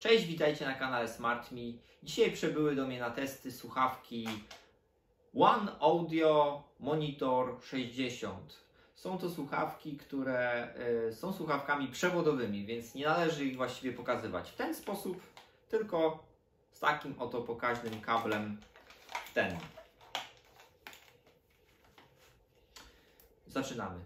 Cześć, witajcie na kanale SmartMe. Dzisiaj przybyły do mnie na testy słuchawki One Audio Monitor 60. Są to słuchawki, które są słuchawkami przewodowymi, więc nie należy ich właściwie pokazywać w ten sposób, tylko z takim oto pokaźnym kablem w ten. Zaczynamy.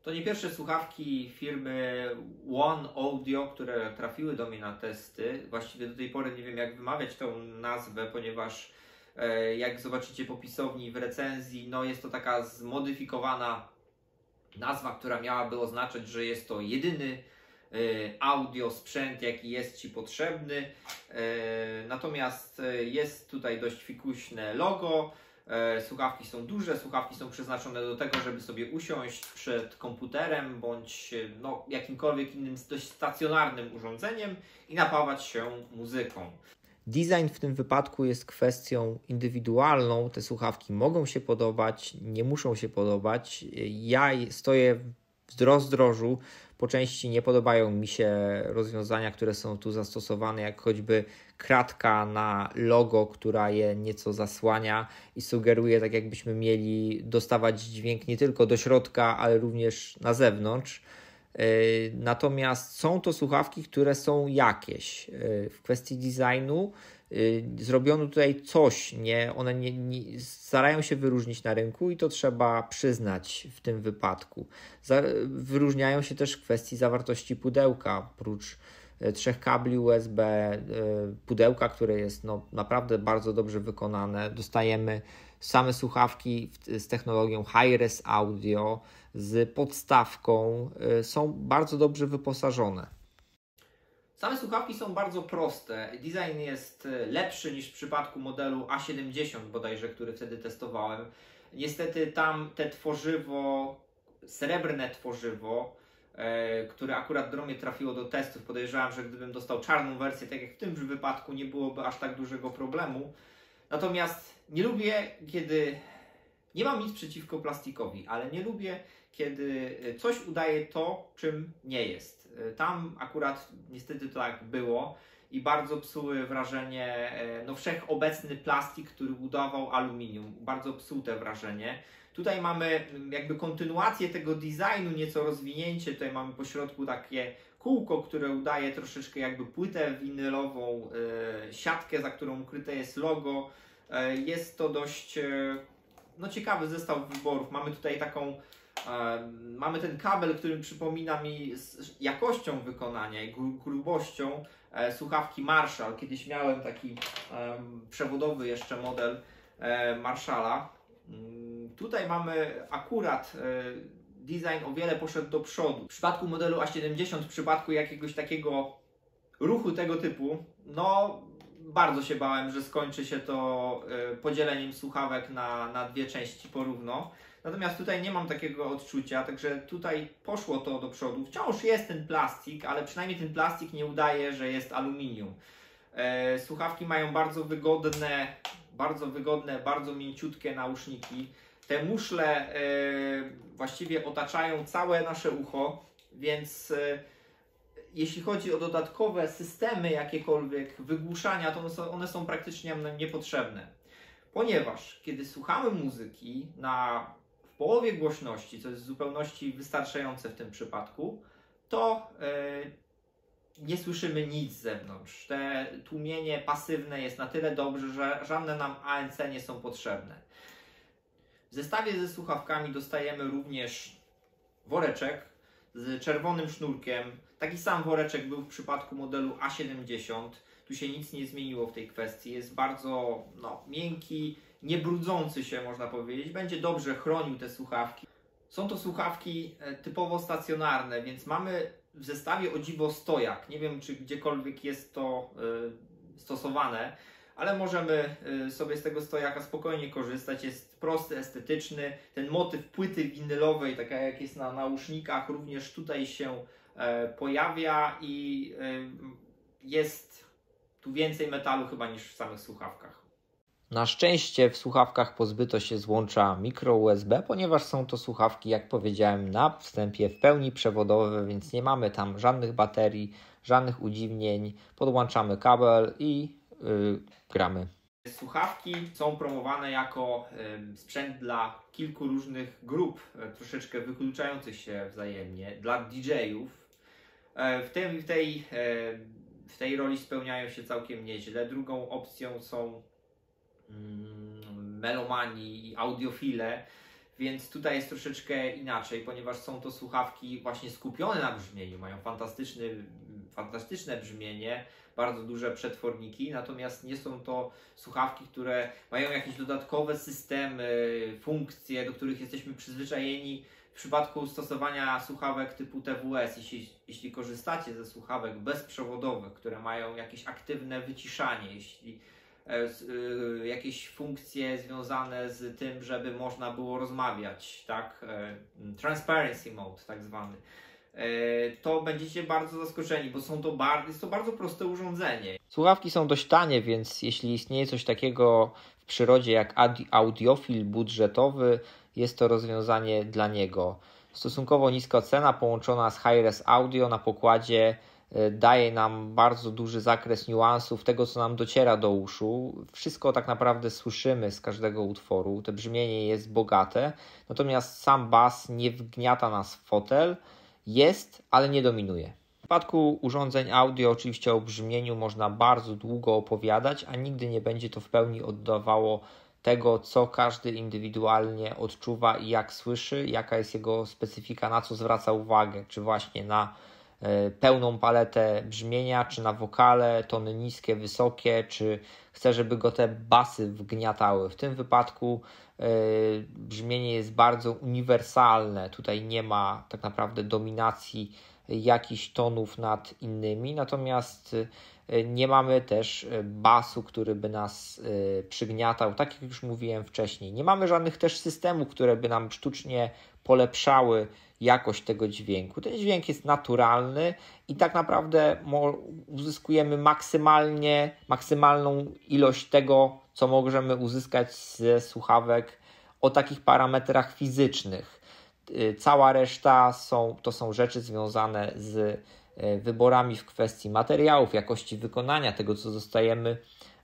To nie pierwsze słuchawki firmy One Audio, które trafiły do mnie na testy. Właściwie do tej pory nie wiem, jak wymawiać tą nazwę, ponieważ jak zobaczycie po pisowni w recenzji, no jest to taka zmodyfikowana nazwa, która miałaby oznaczać, że jest to jedyny audio sprzęt, jaki jest Ci potrzebny. Natomiast jest tutaj dość fikuśne logo. Słuchawki są duże, słuchawki są przeznaczone do tego, żeby sobie usiąść przed komputerem bądź jakimkolwiek innym dość stacjonarnym urządzeniem i napawać się muzyką. Design w tym wypadku jest kwestią indywidualną. Te słuchawki mogą się podobać, nie muszą się podobać. Ja stoję w rozdrożu. Po części nie podobają mi się rozwiązania, które są tu zastosowane, jak choćby kratka na logo, która je nieco zasłania i sugeruje, tak jakbyśmy mieli dostawać dźwięk nie tylko do środka, ale również na zewnątrz. Natomiast są to słuchawki, które są jakieś. W kwestii designu zrobiono tutaj coś, one nie starają się wyróżnić na rynku i to trzeba przyznać w tym wypadku. Wyróżniają się też w kwestii zawartości pudełka. Oprócz 3 kabli USB, pudełka, które jest naprawdę bardzo dobrze wykonane, dostajemy same słuchawki z technologią Hi-Res Audio, z podstawką, są bardzo dobrze wyposażone. Same słuchawki są bardzo proste. Design jest lepszy niż w przypadku modelu A70 bodajże, który wtedy testowałem. Niestety tam te srebrne tworzywo, które akurat do mnie trafiło do testów, podejrzewam, że gdybym dostał czarną wersję, tak jak w tym wypadku, nie byłoby aż tak dużego problemu. Natomiast nie lubię, nie mam nic przeciwko plastikowi, ale nie lubię, kiedy coś udaje to, czym nie jest. Tam akurat niestety tak było i bardzo psuły wrażenie, wszechobecny plastik, który udawał aluminium. Bardzo psuł te wrażenie. Tutaj mamy jakby kontynuację tego designu, nieco rozwinięcie. Tutaj mamy po środku takie kółko, które udaje troszeczkę jakby płytę winylową, siatkę, za którą ukryte jest logo. Jest to dość ciekawy zestaw wyborów. Mamy tutaj mamy ten kabel, który przypomina mi z jakością wykonania i grubością słuchawki Marshall. Kiedyś miałem taki przewodowy jeszcze model Marshalla. Tutaj mamy akurat design o wiele poszedł do przodu. W przypadku modelu A70, w przypadku jakiegoś takiego ruchu tego typu, bardzo się bałem, że skończy się to podzieleniem słuchawek na dwie części porówno. Natomiast tutaj nie mam takiego odczucia, także tutaj poszło to do przodu. Wciąż jest ten plastik, ale przynajmniej ten plastik nie udaje, że jest aluminium. Słuchawki mają bardzo wygodne, bardzo mięciutkie nauszniki. Te muszle właściwie otaczają całe nasze ucho, więc jeśli chodzi o dodatkowe systemy jakiekolwiek wygłuszania, to one są praktycznie nam niepotrzebne. Ponieważ kiedy słuchamy muzyki w połowie głośności, co jest w zupełności wystarczające w tym przypadku, to nie słyszymy nic z zewnątrz. Te tłumienie pasywne jest na tyle dobrze, że żadne nam ANC nie są potrzebne. W zestawie ze słuchawkami dostajemy również woreczek z czerwonym sznurkiem. Taki sam woreczek był w przypadku modelu A70. Tu się nic nie zmieniło w tej kwestii. Jest bardzo miękki, nie brudzący się, można powiedzieć. Będzie dobrze chronił te słuchawki. Są to słuchawki typowo stacjonarne, więc mamy w zestawie o dziwo stojak. Nie wiem, czy gdziekolwiek jest to stosowane, ale możemy sobie z tego stojaka spokojnie korzystać. Jest prosty, estetyczny. Ten motyw płyty winylowej, taka jak jest na nausznikach, również tutaj się pojawia i jest tu więcej metalu chyba niż w samych słuchawkach. Na szczęście w słuchawkach pozbyto się złącza micro USB, ponieważ są to słuchawki, jak powiedziałem na wstępie, w pełni przewodowe, więc nie mamy tam żadnych baterii, żadnych udziwnień. Podłączamy kabel i gramy. Słuchawki są promowane jako sprzęt dla kilku różnych grup, troszeczkę wykluczających się wzajemnie, dla DJ-ów. W tej roli spełniają się całkiem nieźle. Drugą opcją są melomani i audiofile, więc tutaj jest troszeczkę inaczej, ponieważ są to słuchawki właśnie skupione na brzmieniu, mają fantastyczne brzmienie, bardzo duże przetworniki, natomiast nie są to słuchawki, które mają jakieś dodatkowe systemy, funkcje, do których jesteśmy przyzwyczajeni w przypadku stosowania słuchawek typu TWS. Jeśli korzystacie ze słuchawek bezprzewodowych, które mają jakieś aktywne wyciszanie, jakieś funkcje związane z tym, żeby można było rozmawiać, tak? Transparency mode tak zwany. To będziecie bardzo zaskoczeni, bo jest to bardzo proste urządzenie. Słuchawki są dość tanie, więc jeśli istnieje coś takiego w przyrodzie jak audiofil budżetowy, jest to rozwiązanie dla niego. Stosunkowo niska cena połączona z Hi-Res Audio na pokładzie daje nam bardzo duży zakres niuansów tego, co nam dociera do uszu. Wszystko tak naprawdę słyszymy z każdego utworu. To brzmienie jest bogate, natomiast sam bas nie wgniata nas w fotel. Jest, ale nie dominuje. W przypadku urządzeń audio oczywiście o brzmieniu można bardzo długo opowiadać, a nigdy nie będzie to w pełni oddawało tego, co każdy indywidualnie odczuwa i jak słyszy, jaka jest jego specyfika, na co zwraca uwagę, czy właśnie na pełną paletę brzmienia, czy na wokale, tony niskie, wysokie, czy chce, żeby go te basy wgniatały. W tym wypadku brzmienie jest bardzo uniwersalne. Tutaj nie ma tak naprawdę dominacji jakichś tonów nad innymi, natomiast nie mamy też basu, który by nas przygniatał, tak jak już mówiłem wcześniej. Nie mamy żadnych też systemów, które by nam sztucznie polepszały jakość tego dźwięku. Ten dźwięk jest naturalny i tak naprawdę uzyskujemy maksymalną ilość tego, co możemy uzyskać ze słuchawek o takich parametrach fizycznych. Cała reszta to są rzeczy związane z wyborami w kwestii materiałów, jakości wykonania tego, co dostajemy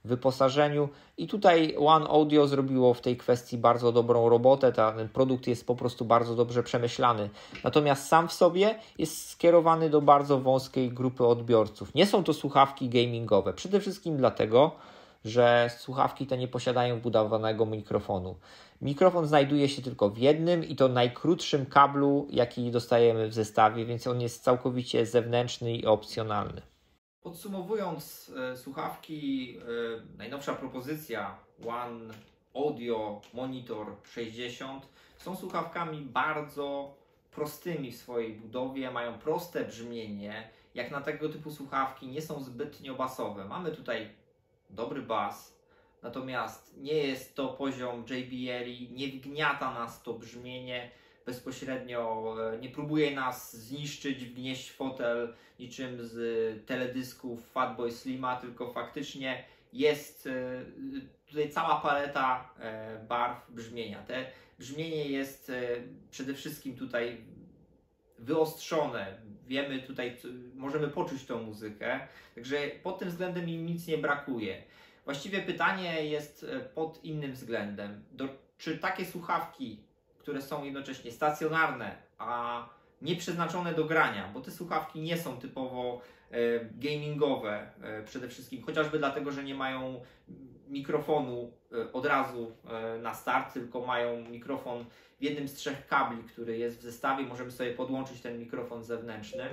w wyposażeniu. I tutaj One Audio zrobiło w tej kwestii bardzo dobrą robotę. Ten produkt jest po prostu bardzo dobrze przemyślany. Natomiast sam w sobie jest skierowany do bardzo wąskiej grupy odbiorców. Nie są to słuchawki gamingowe. Przede wszystkim dlatego, że słuchawki te nie posiadają wbudowanego mikrofonu. Mikrofon znajduje się tylko w jednym i to najkrótszym kablu, jaki dostajemy w zestawie, więc on jest całkowicie zewnętrzny i opcjonalny. Podsumowując, słuchawki, najnowsza propozycja One Audio Monitor 60 są słuchawkami bardzo prostymi w swojej budowie, mają proste brzmienie, jak na tego typu słuchawki nie są zbytnio basowe. Mamy tutaj dobry bas, natomiast nie jest to poziom JBL, nie wgniata nas to brzmienie bezpośrednio, nie próbuje nas zniszczyć, wgnieść w fotel niczym z teledysków Fatboy Slima, tylko faktycznie jest tutaj cała paleta barw brzmienia. Te brzmienie jest przede wszystkim tutaj wyostrzone. Wiemy tutaj, możemy poczuć tą muzykę, także pod tym względem im nic nie brakuje. Właściwie pytanie jest pod innym względem. Czy takie słuchawki, które są jednocześnie stacjonarne, a nie przeznaczone do grania, bo te słuchawki nie są typowo gamingowe przede wszystkim, chociażby dlatego, że nie mają mikrofonu od razu na start, tylko mają mikrofon w jednym z 3 kabli, który jest w zestawie. Możemy sobie podłączyć ten mikrofon zewnętrzny.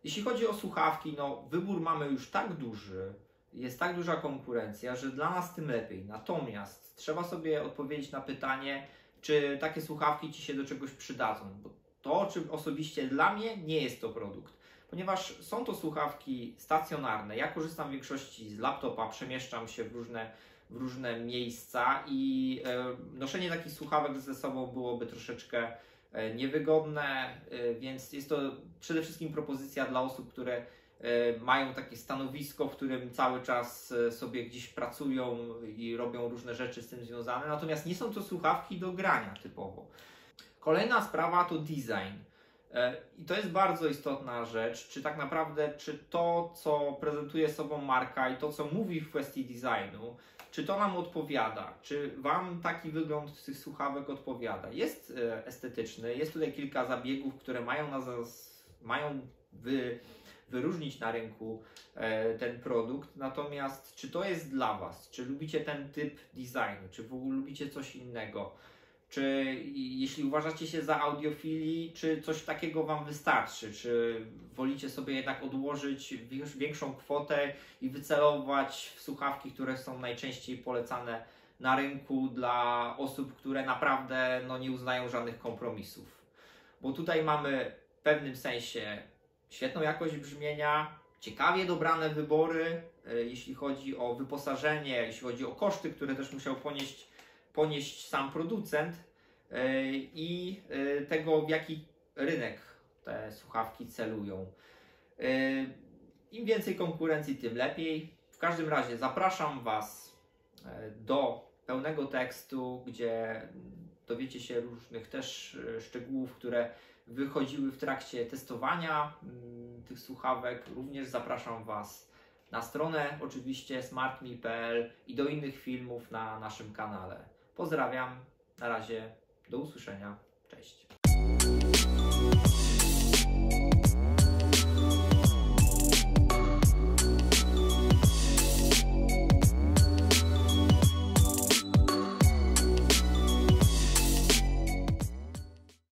Jeśli chodzi o słuchawki, wybór mamy już tak duży, jest tak duża konkurencja, że dla nas tym lepiej. Natomiast trzeba sobie odpowiedzieć na pytanie, czy takie słuchawki Ci się do czegoś przydadzą. Bo to, czy osobiście dla mnie, nie jest to produkt. Ponieważ są to słuchawki stacjonarne. Ja korzystam w większości z laptopa, przemieszczam się w różne miejsca i noszenie takich słuchawek ze sobą byłoby troszeczkę niewygodne, więc jest to przede wszystkim propozycja dla osób, które mają takie stanowisko, w którym cały czas sobie gdzieś pracują i robią różne rzeczy z tym związane, natomiast nie są to słuchawki do grania typowo. Kolejna sprawa to design. I to jest bardzo istotna rzecz, czy tak naprawdę, czy to, co prezentuje sobą marka i to, co mówi w kwestii designu, czy to nam odpowiada, czy Wam taki wygląd tych słuchawek odpowiada. Jest estetyczny, jest tutaj kilka zabiegów, które mają wyróżnić na rynku ten produkt, natomiast czy to jest dla Was, czy lubicie ten typ designu, czy w ogóle lubicie coś innego, czy jeśli uważacie się za audiofili, czy coś takiego Wam wystarczy, czy wolicie sobie jednak odłożyć większą kwotę i wycelować w słuchawki, które są najczęściej polecane na rynku dla osób, które naprawdę nie uznają żadnych kompromisów. Bo tutaj mamy w pewnym sensie świetną jakość brzmienia, ciekawie dobrane wybory, jeśli chodzi o wyposażenie, jeśli chodzi o koszty, które też musiał ponieść sam producent i tego, w jaki rynek te słuchawki celują. Im więcej konkurencji, tym lepiej. W każdym razie zapraszam Was do pełnego tekstu, gdzie dowiecie się różnych też szczegółów, które wychodziły w trakcie testowania tych słuchawek. Również zapraszam Was na stronę oczywiście smartme.pl i do innych filmów na naszym kanale. Pozdrawiam, na razie, do usłyszenia, cześć.